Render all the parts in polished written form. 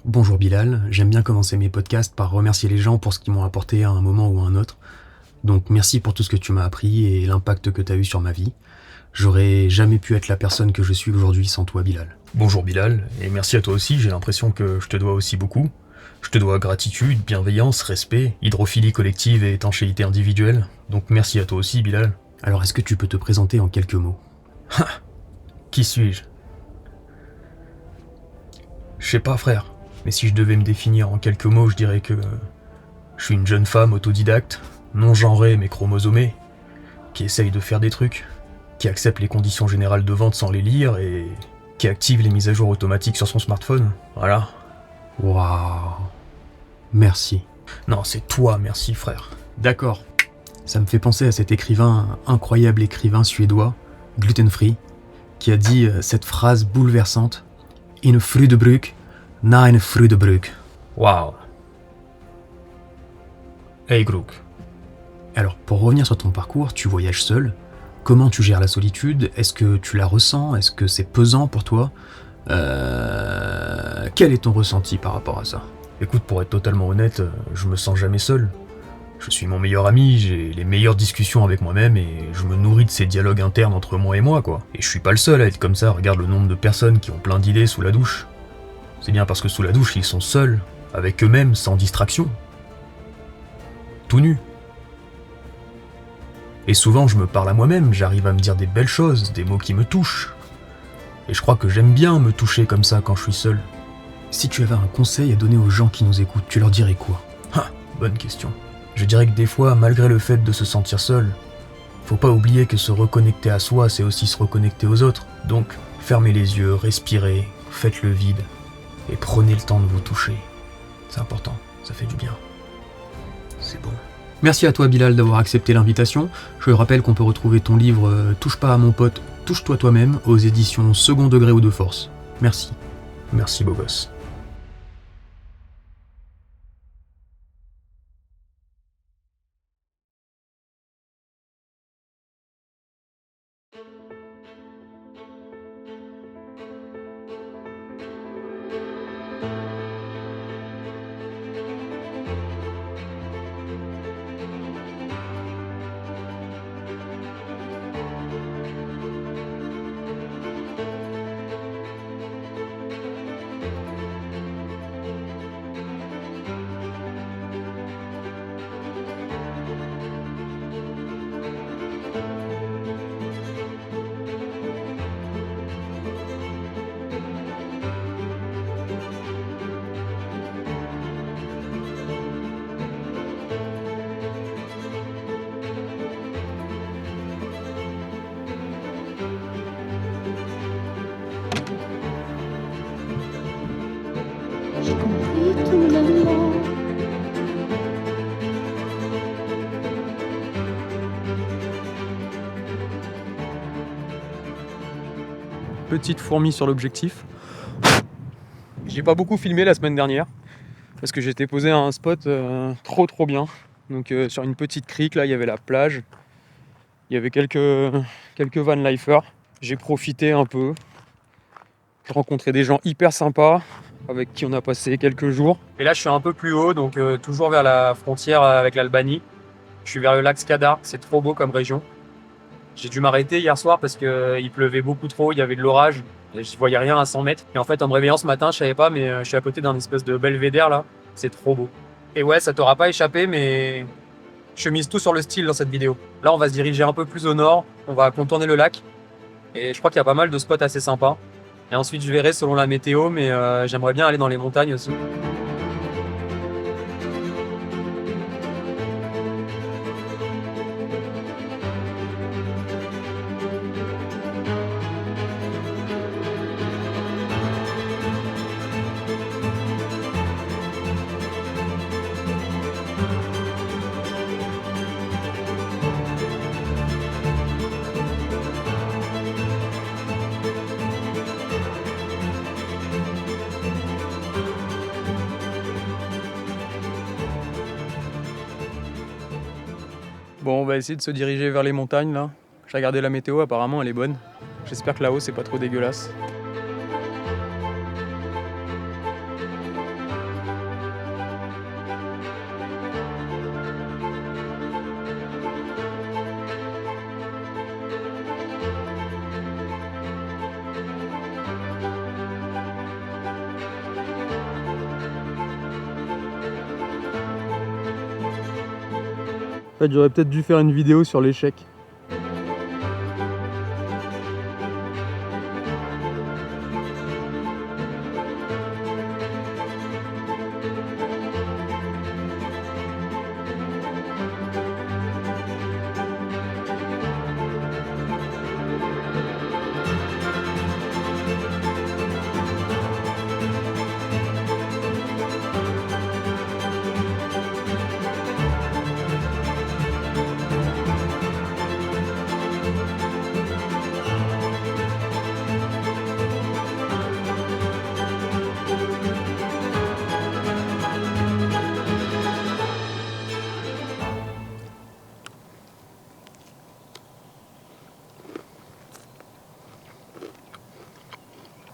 Bonjour Bilal, j'aime bien commencer mes podcasts par remercier les gens pour ce qu'ils m'ont apporté à un moment ou à un autre. Donc merci pour tout ce que tu m'as appris et l'impact que tu as eu sur ma vie. J'aurais jamais pu être la personne que je suis aujourd'hui sans toi Bilal. Bonjour Bilal, et merci à toi aussi, j'ai l'impression que je te dois aussi beaucoup. Je te dois gratitude, bienveillance, respect, hydrophilie collective et étanchéité individuelle. Donc merci à toi aussi Bilal. Alors est-ce que tu peux te présenter en quelques mots? Qui suis-je? Je sais pas frère, mais si je devais me définir en quelques mots, je dirais que je suis une jeune femme autodidacte, non genrée mais chromosomée, qui essaye de faire des trucs, qui accepte les conditions générales de vente sans les lire et qui active les mises à jour automatiques sur son smartphone. Voilà. Waouh. Merci. Non, c'est toi, merci frère. D'accord. Ça me fait penser à cet incroyable écrivain suédois, gluten free, qui a dit cette phrase bouleversante: Une Frühdebrück, na eine Frühdebrück. Waouh. Hey Grook. Alors, pour revenir sur ton parcours, tu voyages seul. Comment tu gères la solitude? Est-ce que tu la ressens? Est-ce que c'est pesant pour toi? Quel est ton ressenti par rapport à ça? Écoute, pour être totalement honnête, je me sens jamais seul. Je suis mon meilleur ami, j'ai les meilleures discussions avec moi-même et je me nourris de ces dialogues internes entre moi et moi, quoi. Et je suis pas le seul à être comme ça, regarde le nombre de personnes qui ont plein d'idées sous la douche. C'est bien parce que sous la douche, ils sont seuls, avec eux-mêmes, sans distraction. Tout nus. Et souvent, je me parle à moi-même, j'arrive à me dire des belles choses, des mots qui me touchent. Et je crois que j'aime bien me toucher comme ça quand je suis seul. Si tu avais un conseil à donner aux gens qui nous écoutent, tu leur dirais quoi? Bonne question. Je dirais que des fois, malgré le fait de se sentir seul, faut pas oublier que se reconnecter à soi, c'est aussi se reconnecter aux autres. Donc, fermez les yeux, respirez, faites le vide, et prenez le temps de vous toucher. C'est important, ça fait du bien. C'est bon. Merci à toi Bilal d'avoir accepté l'invitation. Je rappelle qu'on peut retrouver ton livre Touche pas à mon pote, touche-toi toi-même aux éditions Second Degré ou de Force. Merci. Merci beau gosse. J'ai compris tout le monde. Petite fourmi sur l'objectif. J'ai pas beaucoup filmé la semaine dernière parce que j'étais posé à un spot trop bien. Donc sur une petite crique, là il y avait la plage, il y avait quelques van lifers. J'ai profité un peu. J'ai rencontré des gens hyper sympas avec qui on a passé quelques jours. Et là je suis un peu plus haut, donc toujours vers la frontière avec l'Albanie. Je suis vers le lac Skadar, c'est trop beau comme région. J'ai dû m'arrêter hier soir parce qu'il pleuvait beaucoup trop, il y avait de l'orage et je voyais rien à 100 mètres. Et en fait, en me réveillant ce matin, je savais pas, mais je suis à côté d'un espèce de belvédère là. C'est trop beau. Et ouais, ça t'aura pas échappé, mais je mise tout sur le style dans cette vidéo. Là, on va se diriger un peu plus au nord, on va contourner le lac. Et je crois qu'il y a pas mal de spots assez sympas. Et ensuite, je verrai selon la météo, mais j'aimerais bien aller dans les montagnes aussi. Bon, on va essayer de se diriger vers les montagnes là. J'ai regardé la météo, apparemment elle est bonne. J'espère que là-haut c'est pas trop dégueulasse. fait, j'aurais peut-être dû faire une vidéo sur l'échec.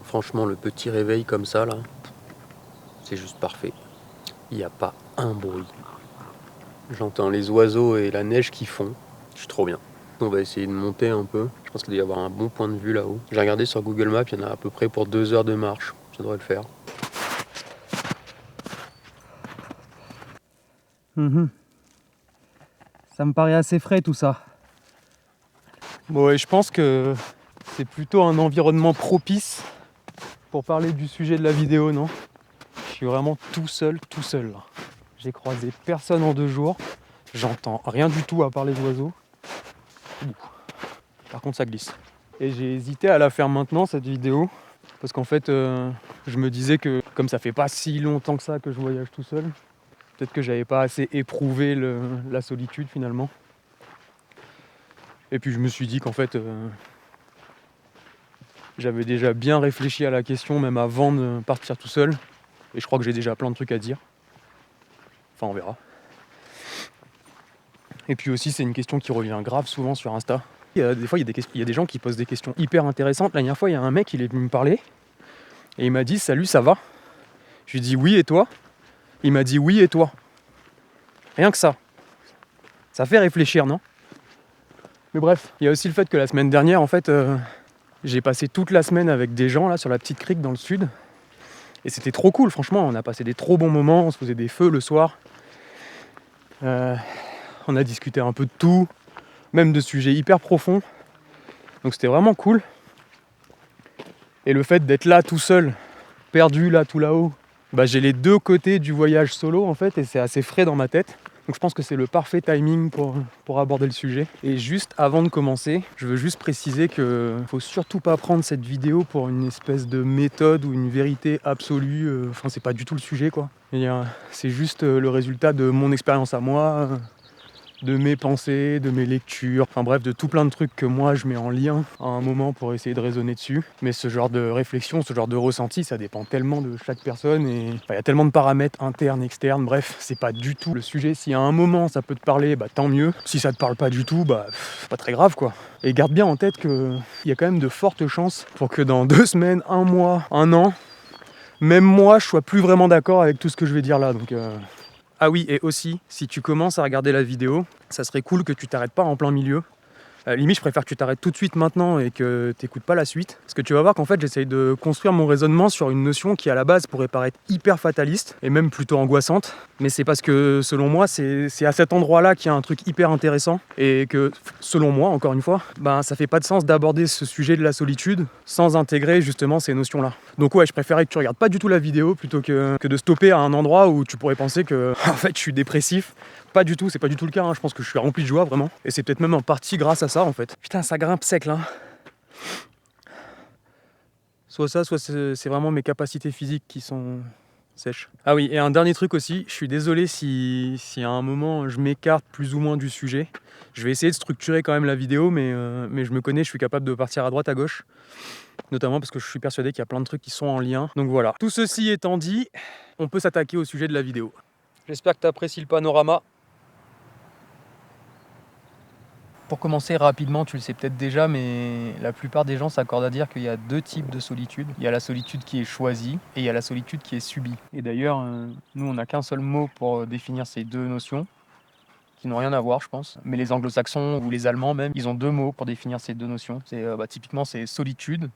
Franchement, le petit réveil comme ça, là, c'est juste parfait. Il n'y a pas un bruit. J'entends les oiseaux et la neige qui fond. Je suis trop bien. On va essayer de monter un peu. Je pense qu'il doit y avoir un bon point de vue là-haut. J'ai regardé sur Google Maps, il y en a à peu près pour 2 heures de marche. Ça devrait le faire. Ça me paraît assez frais tout ça. Bon, et je pense que c'est plutôt un environnement propice pour parler du sujet de la vidéo, non? Je suis vraiment tout seul là. J'ai croisé personne en 2 jours. J'entends rien du tout à part les oiseaux. Ouh. Par contre, ça glisse. Et j'ai hésité à la faire maintenant, cette vidéo, parce qu'en fait, je me disais que comme ça fait pas si longtemps que ça que je voyage tout seul, peut-être que j'avais pas assez éprouvé la solitude finalement. Et puis je me suis dit qu'en fait, j'avais déjà bien réfléchi à la question même avant de partir tout seul. Et je crois que j'ai déjà plein de trucs à dire. Enfin, on verra. Et puis aussi, c'est une question qui revient grave souvent sur Insta. Des fois, il y a des gens qui posent des questions hyper intéressantes. La dernière fois, il y a un mec, il est venu me parler. Et il m'a dit « Salut, ça va ?» Je lui ai dit « Oui, et toi ?» Il m'a dit « Oui, et toi ?» Rien que ça. Ça fait réfléchir, non? Mais bref, il y a aussi le fait que la semaine dernière, en fait, j'ai passé toute la semaine avec des gens là sur la petite crique dans le sud. Et c'était trop cool, franchement. On a passé des trop bons moments. On se faisait des feux le soir. On a discuté un peu de tout, même de sujets hyper profonds. Donc c'était vraiment cool. Et le fait d'être là tout seul, perdu là tout là-haut, bah, j'ai les deux côtés du voyage solo en fait, et c'est assez frais dans ma tête. Donc je pense que c'est le parfait timing pour aborder le sujet. Et juste avant de commencer, je veux juste préciser que faut surtout pas prendre cette vidéo pour une espèce de méthode ou une vérité absolue. Enfin, c'est pas du tout le sujet quoi. C'est juste le résultat de mon expérience à moi, de mes pensées, de mes lectures, enfin bref, de tout plein de trucs que moi je mets en lien à un moment pour essayer de raisonner dessus. Mais ce genre de réflexion, ce genre de ressenti, ça dépend tellement de chaque personne et il y a tellement de paramètres internes, externes, bref, c'est pas du tout le sujet. Si à un moment ça peut te parler, bah tant mieux. Si ça te parle pas du tout, bah c'est pas très grave quoi. Et garde bien en tête qu'il y a quand même de fortes chances pour que dans 2 semaines, 1 mois, 1 an, même moi je sois plus vraiment d'accord avec tout ce que je vais dire là. Donc ah oui, et aussi, si tu commences à regarder la vidéo, ça serait cool que tu t'arrêtes pas en plein milieu. Limite, je préfère que tu t'arrêtes tout de suite maintenant et que tu n'écoutes pas la suite. Parce que tu vas voir qu'en fait, j'essaye de construire mon raisonnement sur une notion qui, à la base, pourrait paraître hyper fataliste et même plutôt angoissante. Mais c'est parce que, selon moi, c'est à cet endroit-là qu'il y a un truc hyper intéressant. Et que, selon moi, encore une fois, ben, ça fait pas de sens d'aborder ce sujet de la solitude sans intégrer justement ces notions-là. Donc ouais, je préférais que tu regardes pas du tout la vidéo plutôt que de stopper à un endroit où tu pourrais penser que, en fait, je suis dépressif. Pas du tout, c'est pas du tout le cas, hein. Je pense que je suis rempli de joie vraiment. Et c'est peut-être même en partie grâce à ça en fait. Putain, ça grimpe sec là. Soit ça, soit c'est vraiment mes capacités physiques qui sont sèches. Ah oui, et un dernier truc aussi, je suis désolé si à un moment je m'écarte plus ou moins du sujet. Je vais essayer de structurer quand même la vidéo, mais je me connais, je suis capable de partir à droite, à gauche. Notamment parce que je suis persuadé qu'il y a plein de trucs qui sont en lien. Donc voilà, tout ceci étant dit, on peut s'attaquer au sujet de la vidéo. J'espère que tu apprécies le panorama. Pour commencer rapidement, tu le sais peut-être déjà, mais la plupart des gens s'accordent à dire qu'il y a 2 types de solitude. Il y a la solitude qui est choisie et il y a la solitude qui est subie. Et d'ailleurs, nous, on n'a qu'un seul mot pour définir ces 2 notions, qui n'ont rien à voir, je pense. Mais les anglo-saxons ou les allemands même, ils ont 2 mots pour définir ces 2 notions. Typiquement, c'est solitude,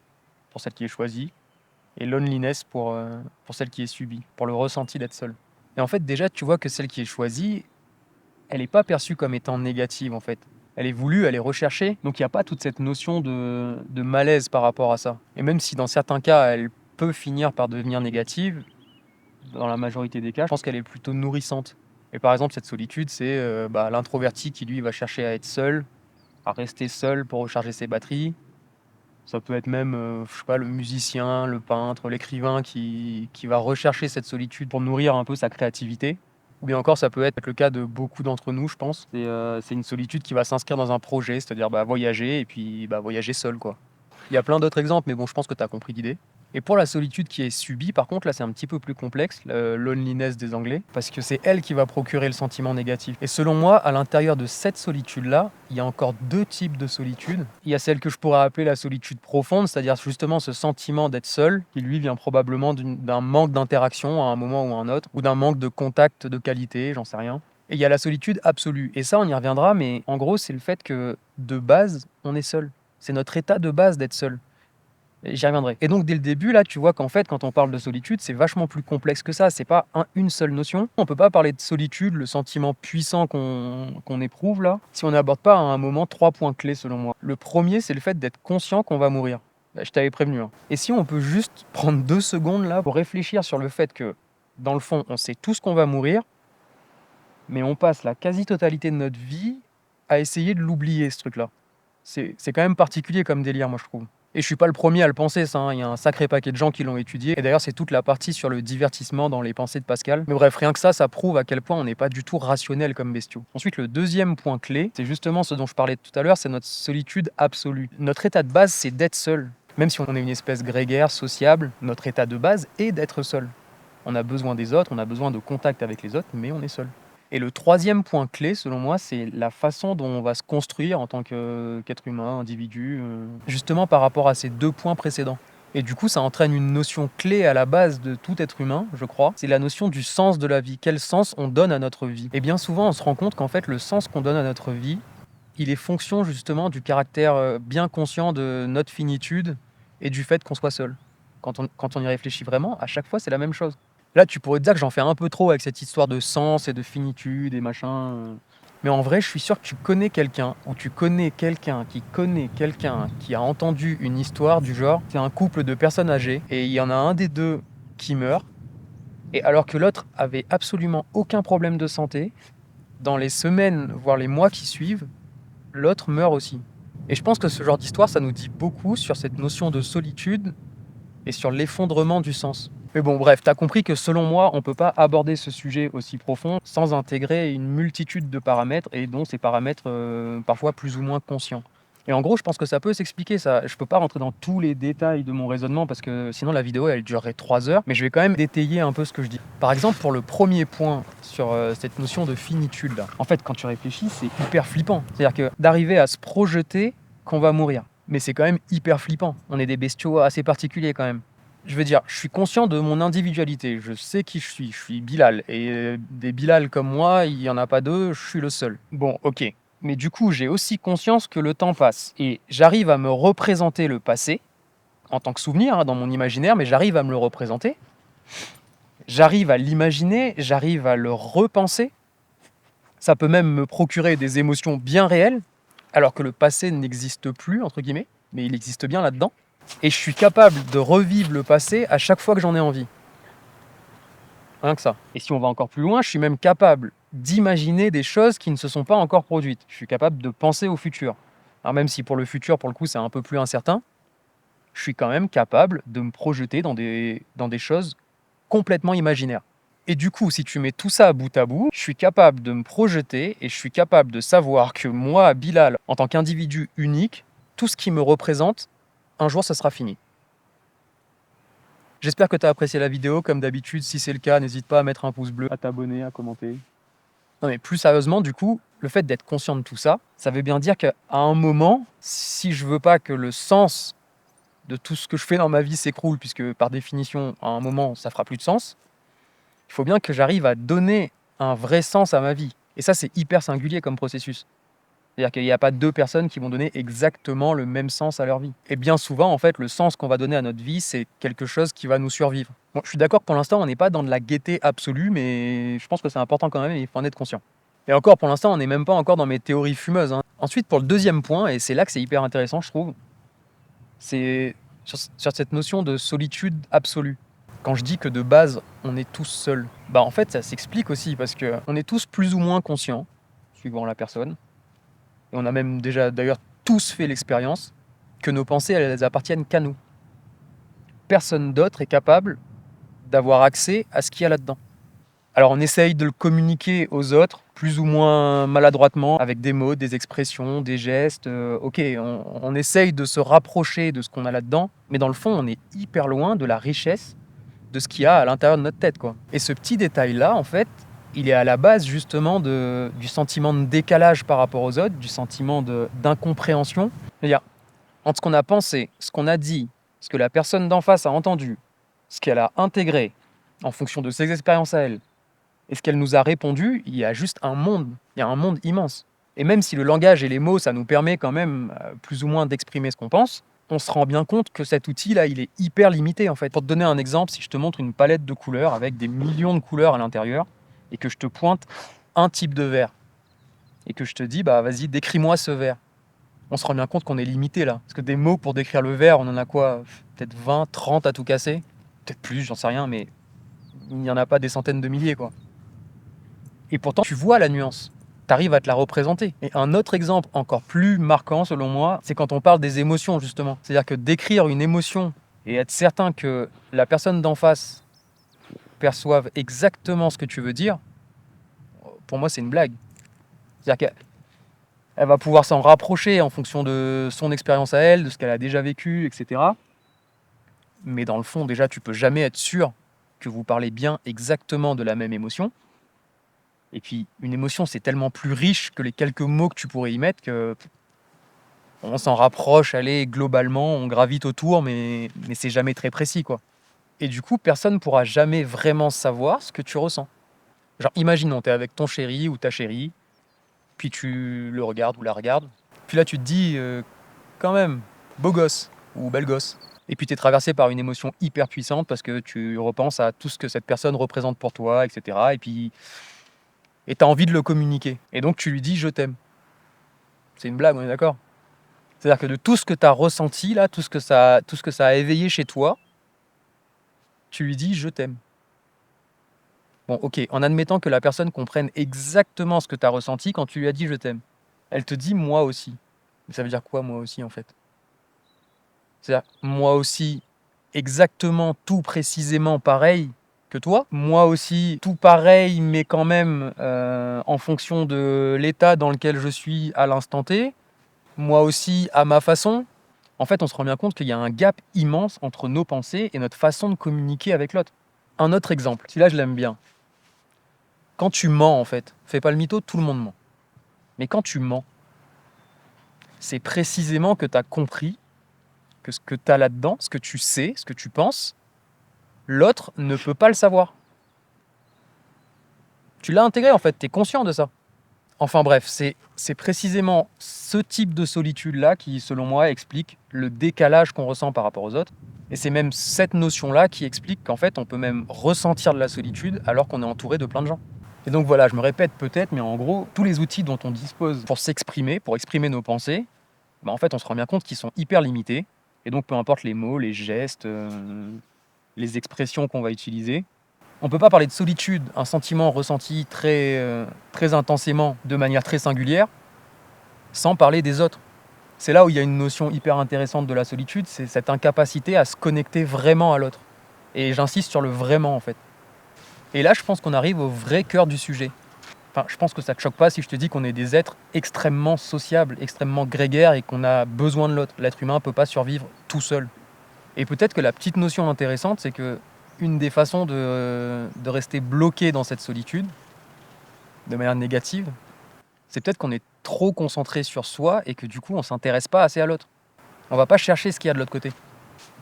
pour celle qui est choisie, et loneliness pour celle qui est subie, pour le ressenti d'être seul. Et en fait, déjà, tu vois que celle qui est choisie, elle n'est pas perçue comme étant négative en fait. Elle est voulue, elle est recherchée, donc il n'y a pas toute cette notion de malaise par rapport à ça. Et même si dans certains cas, elle peut finir par devenir négative, dans la majorité des cas, je pense qu'elle est plutôt nourrissante. Et par exemple, cette solitude, c'est l'introverti qui lui va chercher à être seul, à rester seul pour recharger ses batteries. Ça peut être même, je sais pas, le musicien, le peintre, l'écrivain qui va rechercher cette solitude pour nourrir un peu sa créativité. Ou bien encore, ça peut être le cas de beaucoup d'entre nous, je pense. C'est une solitude qui va s'inscrire dans un projet, c'est-à-dire voyager et puis voyager seul, quoi. Il y a plein d'autres exemples, mais bon, je pense que tu as compris l'idée. Et pour la solitude qui est subie, par contre, là, c'est un petit peu plus complexe, le loneliness des Anglais, parce que c'est elle qui va procurer le sentiment négatif. Et selon moi, à l'intérieur de cette solitude-là, il y a encore deux types de solitude. Il y a celle que je pourrais appeler la solitude profonde, c'est-à-dire justement ce sentiment d'être seul, qui lui vient probablement d'un manque d'interaction à un moment ou à un autre, ou d'un manque de contact de qualité, j'en sais rien. Et il y a la solitude absolue. Et ça, on y reviendra, mais en gros, c'est le fait que, de base, on est seul. C'est notre état de base d'être seul. Et j'y reviendrai. Et donc, dès le début, là, tu vois qu'en fait, quand on parle de solitude, c'est vachement plus complexe que ça. C'est pas une seule notion. On peut pas parler de solitude, le sentiment puissant qu'on éprouve, là, si on n'aborde pas à un moment 3 points clés, selon moi. Le premier, c'est le fait d'être conscient qu'on va mourir. Je t'avais prévenu. Hein. Et si on peut juste prendre 2 secondes, là, pour réfléchir sur le fait que, dans le fond, on sait tous qu'on va mourir, mais on passe la quasi-totalité de notre vie à essayer de l'oublier, ce truc-là. C'est quand même particulier comme délire, moi, je trouve. Et je suis pas le premier à le penser, ça. Hein. Il y a un sacré paquet de gens qui l'ont étudié. Et d'ailleurs, c'est toute la partie sur le divertissement dans les pensées de Pascal. Mais bref, rien que ça prouve à quel point on n'est pas du tout rationnel comme bestiaux. Ensuite, le deuxième point clé, c'est justement ce dont je parlais tout à l'heure, c'est notre solitude absolue. Notre état de base, c'est d'être seul. Même si on est une espèce grégaire, sociable, notre état de base est d'être seul. On a besoin des autres, on a besoin de contact avec les autres, mais on est seul. Et le troisième point clé, selon moi, c'est la façon dont on va se construire en tant qu'être humain, individu, justement par rapport à ces 2 points précédents. Et du coup, ça entraîne une notion clé à la base de tout être humain, je crois. C'est la notion du sens de la vie. Quel sens on donne à notre vie? Et bien souvent, on se rend compte qu'en fait, le sens qu'on donne à notre vie, il est fonction justement du caractère bien conscient de notre finitude et du fait qu'on soit seul. Quand on y réfléchit vraiment, à chaque fois, c'est la même chose. Là, tu pourrais te dire que j'en fais un peu trop avec cette histoire de sens et de finitude et machin. Mais en vrai, je suis sûr que tu connais quelqu'un, ou tu connais quelqu'un qui a entendu une histoire du genre, c'est un couple de personnes âgées, et il y en a un des deux qui meurt, et alors que l'autre avait absolument aucun problème de santé, dans les semaines, voire les mois qui suivent, l'autre meurt aussi. Et je pense que ce genre d'histoire, ça nous dit beaucoup sur cette notion de solitude et sur l'effondrement du sens. Mais bon, bref, t'as compris que selon moi, on peut pas aborder ce sujet aussi profond sans intégrer une multitude de paramètres, et dont ces paramètres parfois plus ou moins conscients. Et en gros, je pense que ça peut s'expliquer, ça. Je peux pas rentrer dans tous les détails de mon raisonnement, parce que sinon la vidéo, elle durerait 3 heures, mais je vais quand même détailler un peu ce que je dis. Par exemple, pour le premier point sur cette notion de finitude, là. En fait, quand tu réfléchis, c'est hyper flippant. C'est-à-dire que d'arriver à se projeter qu'on va mourir. Mais c'est quand même hyper flippant. On est des bestiaux assez particuliers quand même. Je veux dire, je suis conscient de mon individualité, je sais qui je suis Bilal, et des Bilal comme moi, il n'y en a pas deux, je suis le seul. Bon, ok, mais du coup, j'ai aussi conscience que le temps passe, et j'arrive à me représenter le passé, en tant que souvenir, hein, dans mon imaginaire, mais j'arrive à me le représenter, j'arrive à l'imaginer, j'arrive à le repenser, ça peut même me procurer des émotions bien réelles, alors que le passé n'existe plus, entre guillemets, mais il existe bien là-dedans. Et je suis capable de revivre le passé à chaque fois que j'en ai envie. Rien que ça. Et si on va encore plus loin, je suis même capable d'imaginer des choses qui ne se sont pas encore produites. Je suis capable de penser au futur. Alors même si pour le futur, pour le coup, c'est un peu plus incertain, je suis quand même capable de me projeter dans des choses complètement imaginaires. Et du coup, si tu mets tout ça bout à bout, je suis capable de me projeter et je suis capable de savoir que moi, Bilal, en tant qu'individu unique, tout ce qui me représente, un jour, ça sera fini. J'espère que tu as apprécié la vidéo. Comme d'habitude, si c'est le cas, n'hésite pas à mettre un pouce bleu, à t'abonner, à commenter. Non mais plus sérieusement, du coup, le fait d'être conscient de tout ça, ça veut bien dire qu'à un moment, si je veux pas que le sens de tout ce que je fais dans ma vie s'écroule, puisque par définition, à un moment, ça fera plus de sens, il faut bien que j'arrive à donner un vrai sens à ma vie. Et ça, c'est hyper singulier comme processus. C'est-à-dire qu'il n'y a pas 2 personnes qui vont donner exactement le même sens à leur vie. Et bien souvent, en fait, le sens qu'on va donner à notre vie, c'est quelque chose qui va nous survivre. Bon, je suis d'accord que pour l'instant, on n'est pas dans de la gaieté absolue, mais je pense que c'est important quand même et il faut en être conscient. Et encore, pour l'instant, on n'est même pas encore dans mes théories fumeuses, hein. Ensuite, pour le deuxième point, et c'est là que c'est hyper intéressant, je trouve, c'est sur cette notion de solitude absolue. Quand je dis que de base, on est tous seuls, bah en fait, ça s'explique aussi parce que on est tous plus ou moins conscients, suivant la personne, et on a même déjà d'ailleurs tous fait l'expérience que nos pensées, elles appartiennent qu'à nous. Personne d'autre est capable d'avoir accès à ce qu'il y a là-dedans. Alors on essaye de le communiquer aux autres, plus ou moins maladroitement, avec des mots, des expressions, des gestes. Ok, on essaye de se rapprocher de ce qu'on a là-dedans, mais dans le fond, on est hyper loin de la richesse de ce qu'il y a à l'intérieur de notre tête, quoi. Et ce petit détail-là, en fait, il est à la base justement du sentiment de décalage par rapport aux autres, du sentiment d'incompréhension. C'est-à-dire, entre ce qu'on a pensé, ce qu'on a dit, ce que la personne d'en face a entendu, ce qu'elle a intégré en fonction de ses expériences à elle, et ce qu'elle nous a répondu, il y a juste un monde, il y a un monde immense. Et même si le langage et les mots, ça nous permet quand même plus ou moins d'exprimer ce qu'on pense, on se rend bien compte que cet outil-là, il est hyper limité en fait. Pour te donner un exemple, si je te montre une palette de couleurs avec des millions de couleurs à l'intérieur, et que je te pointe un type de vert, et que je te dis, bah vas-y, décris-moi ce vert. On se rend bien compte qu'on est limité là. Parce que des mots pour décrire le vert, on en a quoi? Peut-être 20, 30 à tout casser. Peut-être plus, j'en sais rien, mais il n'y en a pas des centaines de milliers, quoi. Et pourtant, tu vois la nuance. Tu arrives à te la représenter. Et un autre exemple encore plus marquant, selon moi, c'est quand on parle des émotions, justement. C'est-à-dire que décrire une émotion et être certain que la personne d'en face perçoive exactement ce que tu veux dire, pour moi, c'est une blague. C'est-à-dire qu'elle va pouvoir s'en rapprocher en fonction de son expérience à elle, de ce qu'elle a déjà vécu, etc. Mais dans le fond, déjà, tu peux jamais être sûr que vous parlez bien exactement de la même émotion. Et puis, une émotion, c'est tellement plus riche que les quelques mots que tu pourrais y mettre que on s'en rapproche, allez, globalement, on gravite autour, mais c'est jamais très précis, quoi. Et du coup, personne ne pourra jamais vraiment savoir ce que tu ressens. Genre, imaginons, t'es avec ton chéri ou ta chérie, puis tu le regardes ou la regardes, puis là, tu te dis, quand même, beau gosse ou belle gosse. Et puis, t'es traversé par une émotion hyper puissante parce que tu repenses à tout ce que cette personne représente pour toi, etc. Et puis... et tu as envie de le communiquer. Et donc tu lui dis « je t'aime ». C'est une blague, on est d'accord? C'est-à-dire que de tout ce que tu as ressenti, là, tout ce que ça a éveillé chez toi, tu lui dis « je t'aime ». Bon, ok, en admettant que la personne comprenne exactement ce que tu as ressenti quand tu lui as dit « je t'aime ». Elle te dit « moi aussi ». Mais ça veut dire quoi, moi aussi, en fait? C'est-à-dire, moi aussi, exactement, tout précisément pareil que toi. Moi aussi, tout pareil, mais quand même en fonction de l'état dans lequel je suis à l'instant T. Moi aussi, à ma façon. En fait, on se rend bien compte qu'il y a un gap immense entre nos pensées et notre façon de communiquer avec l'autre. Un autre exemple, celui-là je l'aime bien. Quand tu mens, en fait, fais pas le mytho, tout le monde ment. Mais quand tu mens, c'est précisément que tu as compris que ce que tu as là-dedans, ce que tu sais, ce que tu penses, l'autre ne peut pas le savoir. Tu l'as intégré en fait, tu es conscient de ça. Enfin bref, c'est précisément ce type de solitude-là qui, selon moi, explique le décalage qu'on ressent par rapport aux autres. Et c'est même cette notion-là qui explique qu'en fait, on peut même ressentir de la solitude alors qu'on est entouré de plein de gens. Et donc voilà, je me répète peut-être, mais en gros, tous les outils dont on dispose pour s'exprimer, pour exprimer nos pensées, en fait, on se rend bien compte qu'ils sont hyper limités. Et donc, peu importe les mots, les gestes, les expressions qu'on va utiliser, on ne peut pas parler de solitude, un sentiment ressenti très intensément, de manière très singulière, sans parler des autres. C'est là où il y a une notion hyper intéressante de la solitude, c'est cette incapacité à se connecter vraiment à l'autre. Et j'insiste sur le vraiment, en fait. Et là, je pense qu'on arrive au vrai cœur du sujet. Enfin, je pense que ça ne te choque pas si je te dis qu'on est des êtres extrêmement sociables, extrêmement grégaires et qu'on a besoin de l'autre. L'être humain ne peut pas survivre tout seul. Et peut-être que la petite notion intéressante, c'est que une des façons de rester bloqué dans cette solitude, de manière négative, c'est peut-être qu'on est trop concentré sur soi et que du coup, on ne s'intéresse pas assez à l'autre. On ne va pas chercher ce qu'il y a de l'autre côté.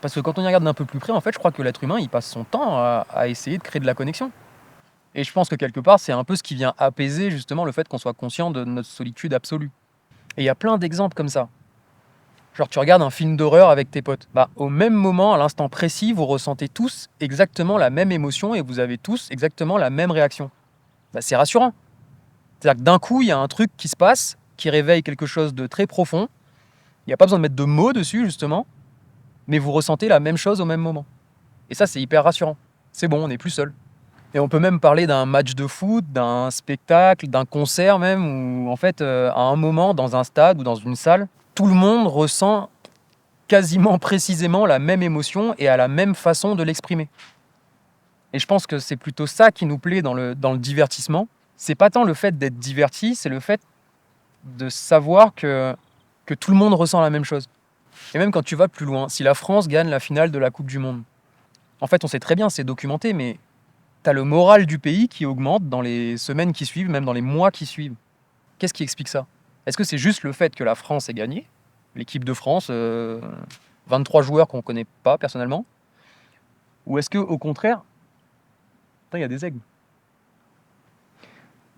Parce que quand on y regarde d'un peu plus près, en fait, je crois que l'être humain, il passe son temps à essayer de créer de la connexion. Et je pense que quelque part, c'est un peu ce qui vient apaiser justement le fait qu'on soit conscient de notre solitude absolue. Et il y a plein d'exemples comme ça. Genre, tu regardes un film d'horreur avec tes potes. Au même moment, à l'instant précis, vous ressentez tous exactement la même émotion et vous avez tous exactement la même réaction. C'est rassurant. C'est-à-dire que d'un coup, il y a un truc qui se passe, qui réveille quelque chose de très profond. Il n'y a pas besoin de mettre de mots dessus, justement, mais vous ressentez la même chose au même moment. Et ça, c'est hyper rassurant. C'est bon, on n'est plus seul. Et on peut même parler d'un match de foot, d'un spectacle, d'un concert même, où en fait, à un moment, dans un stade ou dans une salle, tout le monde ressent quasiment précisément la même émotion et à la même façon de l'exprimer. Et je pense que c'est plutôt ça qui nous plaît dans le divertissement. C'est pas tant le fait d'être diverti, c'est le fait de savoir que tout le monde ressent la même chose. Et même quand tu vas plus loin, si la France gagne la finale de la Coupe du Monde, en fait, on sait très bien, c'est documenté, mais t'as le moral du pays qui augmente dans les semaines qui suivent, même dans les mois qui suivent. Qu'est-ce qui explique ça? Est-ce que c'est juste le fait que la France ait gagné? L'équipe de France, 23 joueurs qu'on ne connaît pas personnellement? Ou est-ce que au contraire... Putain, il y a des aigles.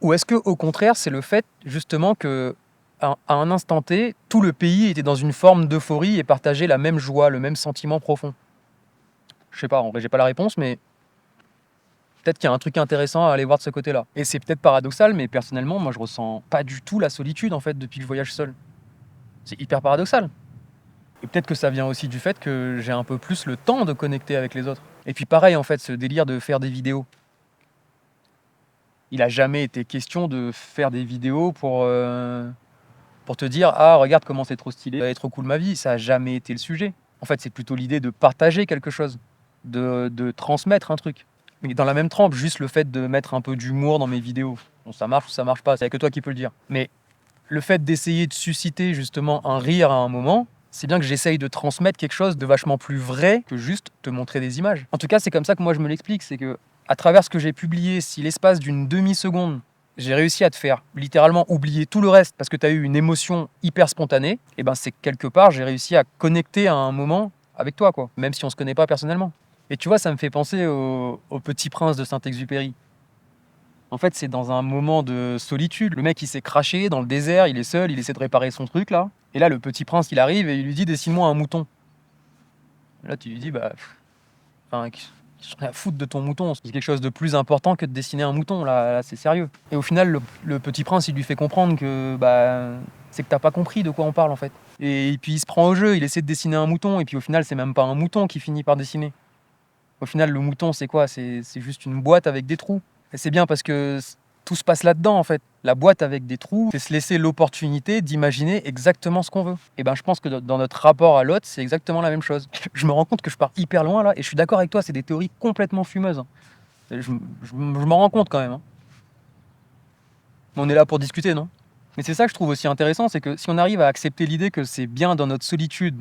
Ou est-ce que au contraire, c'est le fait justement que à un instant T, tout le pays était dans une forme d'euphorie et partageait la même joie, le même sentiment profond? Je sais pas, en vrai, j'ai pas la réponse, mais peut-être qu'il y a un truc intéressant à aller voir de ce côté-là. Et c'est peut-être paradoxal, mais personnellement, moi, je ressens pas du tout la solitude, en fait, depuis que je voyage seul. C'est hyper paradoxal. Et peut-être que ça vient aussi du fait que j'ai un peu plus le temps de connecter avec les autres. Et puis pareil, en fait, ce délire de faire des vidéos. Il a jamais été question de faire des vidéos pour te dire « Ah, regarde comment c'est trop stylé, c'est trop cool ma vie ». Ça a jamais été le sujet. En fait, c'est plutôt l'idée de partager quelque chose, de transmettre un truc. Mais dans la même trempe, juste le fait de mettre un peu d'humour dans mes vidéos. Bon, ça marche ou ça marche pas, c'est que toi qui peux le dire. Mais le fait d'essayer de susciter justement un rire à un moment, c'est bien que j'essaye de transmettre quelque chose de vachement plus vrai que juste te montrer des images. En tout cas, c'est comme ça que moi je me l'explique, c'est que à travers ce que j'ai publié, si l'espace d'une demi-seconde, j'ai réussi à te faire littéralement oublier tout le reste parce que tu as eu une émotion hyper spontanée, et ben c'est quelque part, j'ai réussi à connecter à un moment avec toi, quoi, même si on se connaît pas personnellement. Et tu vois, ça me fait penser au Petit Prince de Saint-Exupéry. En fait, c'est dans un moment de solitude. Le mec, il s'est craché dans le désert, il est seul, il essaie de réparer son truc, là. Et là, le petit prince, il arrive et il lui dit « Dessine-moi un mouton ». Là, tu lui dis « Bah, j'en ai à foutre de ton mouton. C'est quelque chose de plus important que de dessiner un mouton, là c'est sérieux. » Et au final, le petit prince, il lui fait comprendre que c'est que t'as pas compris de quoi on parle, en fait. Et puis, il se prend au jeu, il essaie de dessiner un mouton, et puis au final, c'est même pas un mouton qu'il finit par dessiner. Au final, le mouton, c'est quoi? C'est juste une boîte avec des trous. Et c'est bien parce que tout se passe là-dedans, en fait. La boîte avec des trous, c'est se laisser l'opportunité d'imaginer exactement ce qu'on veut. Et ben, je pense que dans notre rapport à l'autre, c'est exactement la même chose. Je me rends compte que je pars hyper loin, là, et je suis d'accord avec toi, c'est des théories complètement fumeuses. Je m'en rends compte, quand même. Mais on est là pour discuter, non? Mais c'est ça que je trouve aussi intéressant, c'est que si on arrive à accepter l'idée que c'est bien dans notre solitude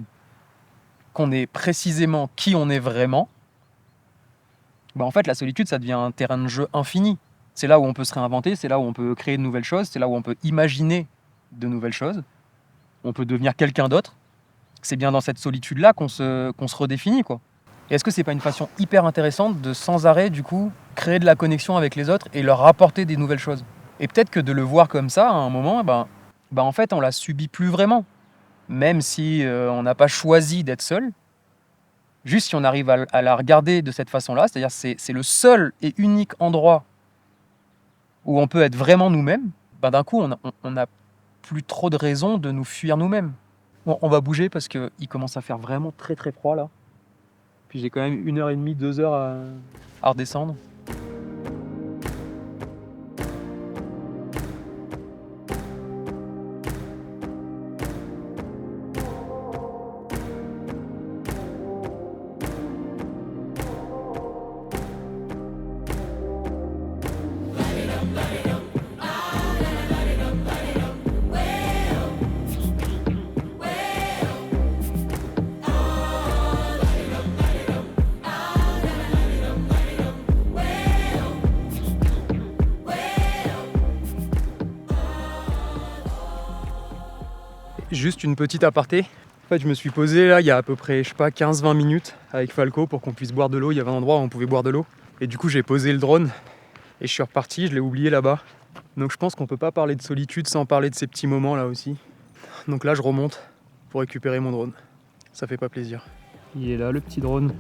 qu'on est précisément qui on est vraiment, en fait, la solitude, ça devient un terrain de jeu infini. C'est là où on peut se réinventer, c'est là où on peut créer de nouvelles choses, c'est là où on peut imaginer de nouvelles choses. On peut devenir quelqu'un d'autre. C'est bien dans cette solitude-là qu'on se redéfinit, quoi. Et est-ce que c'est pas une façon hyper intéressante de sans arrêt, du coup, créer de la connexion avec les autres et leur apporter des nouvelles choses? Et peut-être que de le voir comme ça, à un moment, en fait, on la subit plus vraiment. Même si on n'a pas choisi d'être seul. Juste si on arrive à la regarder de cette façon-là, c'est-à-dire c'est le seul et unique endroit où on peut être vraiment nous-mêmes, d'un coup, on n'a plus trop de raisons de nous fuir nous-mêmes. Bon, on va bouger parce qu'il commence à faire vraiment très très froid là. Puis j'ai quand même 1h30, 2 heures à redescendre. Juste une petite aparté. En fait, je me suis posé là il y a à peu près, 15-20 minutes avec Falco pour qu'on puisse boire de l'eau. Il y avait un endroit où on pouvait boire de l'eau. Et du coup, j'ai posé le drone et je suis reparti, je l'ai oublié là-bas. Donc je pense qu'on peut pas parler de solitude sans parler de ces petits moments là aussi. Donc là, je remonte pour récupérer mon drone. Ça fait pas plaisir. Il est là, le petit drone.